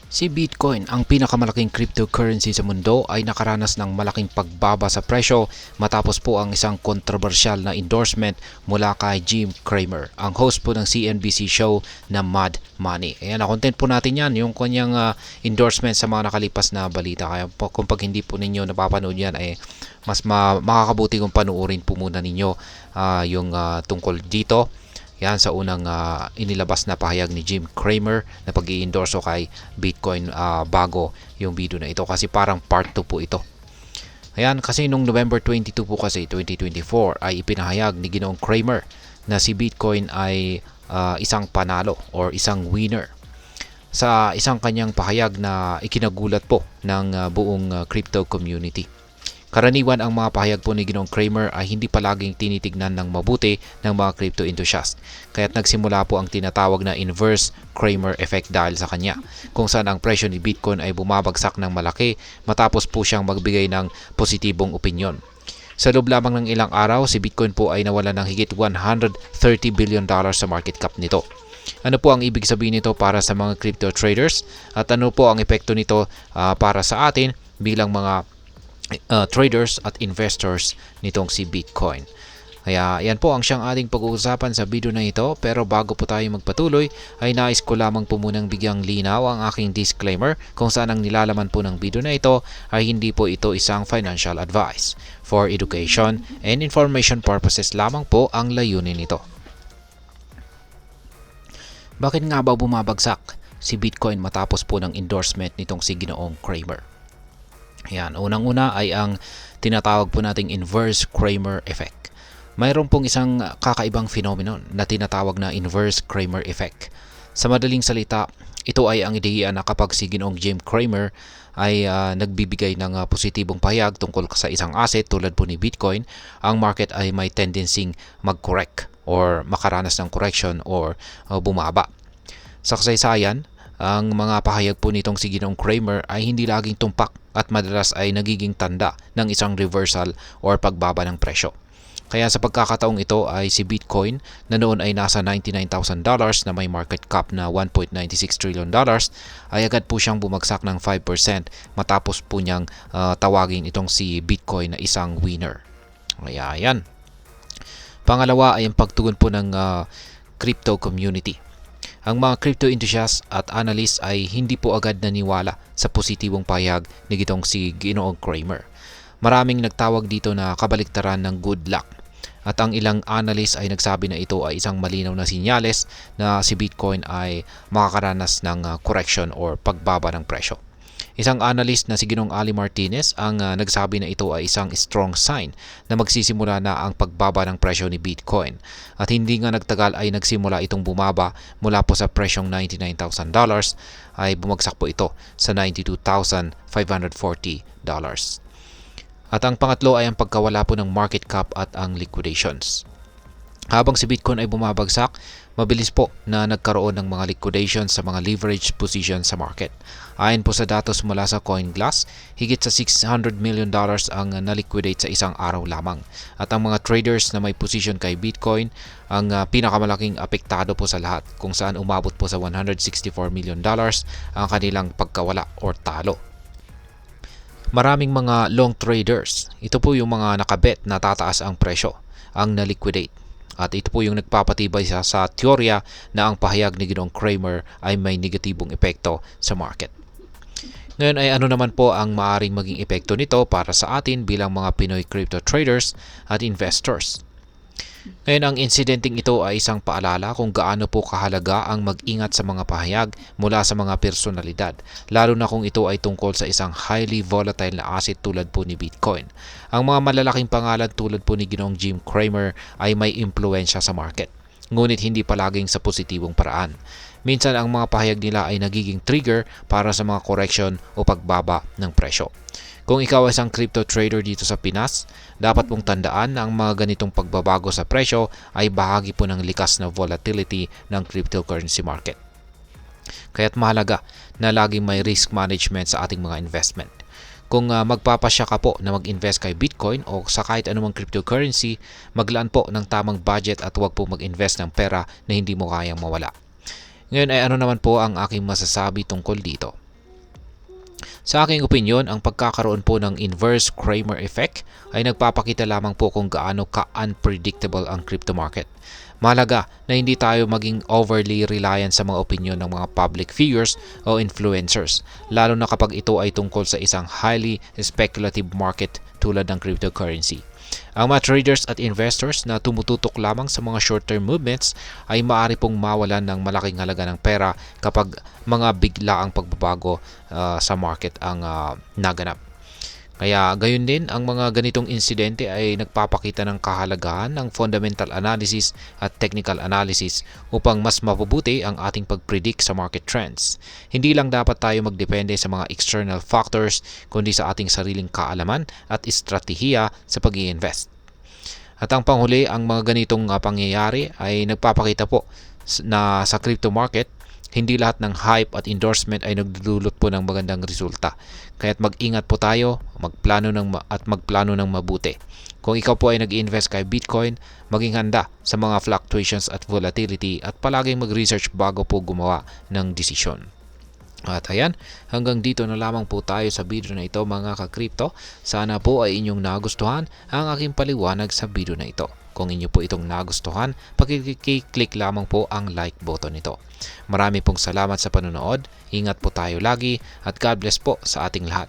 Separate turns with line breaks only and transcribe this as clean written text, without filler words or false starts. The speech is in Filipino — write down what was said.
Si Bitcoin, ang pinakamalaking cryptocurrency sa mundo, ay nakaranas ng malaking pagbaba sa presyo matapos po ang isang kontrobersyal na endorsement mula kay Jim Cramer, ang host po ng CNBC show na Mad Money. Ayan, na-content po natin yan, yung kanyang endorsement sa mga nakalipas na balita. Kaya po, kung pag hindi po ninyo napapanood yan, mas makakabuti kung panuorin po muna ninyo yung tungkol dito. Yan sa unang inilabas na pahayag ni Jim Cramer na pag-i-endorso kay Bitcoin bago yung video na ito, kasi parang part 2 po ito. Ayan, kasi nung November 22 po kasi 2024 ay ipinahayag ni Ginoong Cramer na si Bitcoin ay isang panalo or isang winner sa isang kanyang pahayag na ikinagulat po ng buong crypto community. Karaniwan ang mga pahayag po ni Ginoong Cramer ay hindi palaging tinitignan ng mabuti ng mga crypto enthusiast. Kaya't nagsimula po ang tinatawag na inverse Cramer effect dahil sa kanya, kung saan ang presyo ni Bitcoin ay bumabagsak ng malaki matapos po siyang magbigay ng positibong opinyon. Sa loob lamang ng ilang araw, si Bitcoin po ay nawala ng higit $130 billion sa market cap nito. Ano po ang ibig sabihin nito para sa mga crypto traders at ano po ang epekto nito para sa atin bilang mga traders at investors nitong si Bitcoin? Kaya yan po ang siyang ating pag-uusapan sa video na ito, pero bago po tayo magpatuloy ay nais ko lamang po munang bigyang linaw ang aking disclaimer kung saan ang nilalaman po ng video na ito ay hindi po ito isang financial advice. For education and information purposes lamang po ang layunin nito. Bakit nga ba bumabagsak si Bitcoin matapos po ng endorsement nitong si Ginoong Cramer? Yan, unang-una ay ang tinatawag po nating inverse Cramer effect. Mayroon pong isang kakaibang phenomenon na tinatawag na inverse Cramer effect. Sa madaling salita, ito ay ang ideya na kapag si Ginoong Jim Cramer ay nagbibigay ng positibong pahayag tungkol sa isang asset tulad po ni Bitcoin, ang market ay may tendency mag-correct or makaranas ng correction or bumaba. Sa kasaysayan, ang mga pahayag po nitong si Ginoong Cramer ay hindi laging tumpak at madalas ay nagiging tanda ng isang reversal or pagbaba ng presyo. Kaya sa pagkakataong ito ay si Bitcoin na noon ay nasa $99,000 na may market cap na $1.96 trillion ay agad po siyang bumagsak ng 5% matapos po niyang tawagin itong si Bitcoin na isang winner. Kaya yan. Pangalawa ay ang pagtugon po ng crypto community. Ang mga crypto enthusiasts at analysts ay hindi po agad naniwala sa positibong pahayag ni gitong si Ginoong Cramer. Maraming nagtawag dito na kabaliktaran ng good luck. At ang ilang analysts ay nagsabi na ito ay isang malinaw na sinyales na si Bitcoin ay makakaranas ng correction or pagbaba ng presyo. Isang analyst na si Ginoong Ali Martinez ang nagsabi na ito ay isang strong sign na magsisimula na ang pagbaba ng presyo ni Bitcoin. At hindi nga nagtagal ay nagsimula itong bumaba mula po sa presyong $99,000 ay bumagsak po ito sa $92,540. At ang pangatlo ay ang pagkawala po ng market cap at ang liquidations. Habang si Bitcoin ay bumabagsak, mabilis po na nagkaroon ng mga liquidations sa mga leverage position sa market. Ayon po sa datos mula sa CoinGlass, higit sa $600 million ang na-liquidate sa isang araw lamang. At ang mga traders na may position kay Bitcoin, ang pinakamalaking apektado po sa lahat, kung saan umabot po sa $164 million ang kanilang pagkawala or talo. Maraming mga long traders, ito po yung mga nakabet na tataas ang presyo, ang na-liquidate. At ito po yung nagpapatibay sa teorya na ang pahayag ni Ginoong Cramer ay may negatibong epekto sa market. Ngayon ay ano naman po ang maaaring maging epekto nito para sa atin bilang mga Pinoy crypto traders at investors? Ngayon, ang insidenteng ito ay isang paalala kung gaano po kahalaga ang mag-ingat sa mga pahayag mula sa mga personalidad, lalo na kung ito ay tungkol sa isang highly volatile na asset tulad po ni Bitcoin. Ang mga malalaking pangalan tulad po ni Ginoong Jim Cramer ay may impluensya sa market, ngunit hindi palaging sa positibong paraan. Minsan ang mga pahayag nila ay nagiging trigger para sa mga correction o pagbaba ng presyo. Kung ikaw ay isang crypto trader dito sa Pinas, dapat mong tandaan na ang mga ganitong pagbabago sa presyo ay bahagi po ng likas na volatility ng cryptocurrency market. Kaya't mahalaga na laging may risk management sa ating mga investment. Kung magpapasya ka po na mag-invest kay Bitcoin o sa kahit anumang cryptocurrency, maglaan po ng tamang budget at huwag po mag-invest ng pera na hindi mo kayang mawala. Ngayon ay ano naman po ang aking masasabi tungkol dito? Sa aking opinyon, ang pagkakaroon po ng inverse Kramer effect ay nagpapakita lamang po kung gaano ka-unpredictable ang crypto market. Mahalaga na hindi tayo maging overly reliant sa mga opinion ng mga public figures o influencers, lalo na kapag ito ay tungkol sa isang highly speculative market tulad ng cryptocurrency. Ang mga traders at investors na tumututok lamang sa mga short-term movements ay maaari pong mawalan ng malaking halaga ng pera kapag mga biglaang pagbabago sa market ang naganap. Kaya gayon din, ang mga ganitong insidente ay nagpapakita ng kahalagahan ng fundamental analysis at technical analysis upang mas mapabuti ang ating pag-predict sa market trends. Hindi lang dapat tayo magdepende sa mga external factors kundi sa ating sariling kaalaman at estratehiya sa pag-i-invest. At ang panghuli, ang mga ganitong pangyayari ay nagpapakita po na sa crypto market, hindi lahat ng hype at endorsement ay nagdudulot po ng magandang resulta. Kaya't mag-ingat po tayo, magplano ng mabuti. Kung ikaw po ay nag-invest kay Bitcoin, maging handa sa mga fluctuations at volatility at palaging mag-research bago po gumawa ng desisyon. At ayan, hanggang dito na lamang po tayo sa video na ito mga ka-crypto. Sana po ay inyong nagustuhan ang aking paliwanag sa video na ito. Kung inyo po itong nagustuhan, pakiclick lamang po ang like button nito. Marami pong salamat sa panonood, ingat po tayo lagi at God bless po sa ating lahat.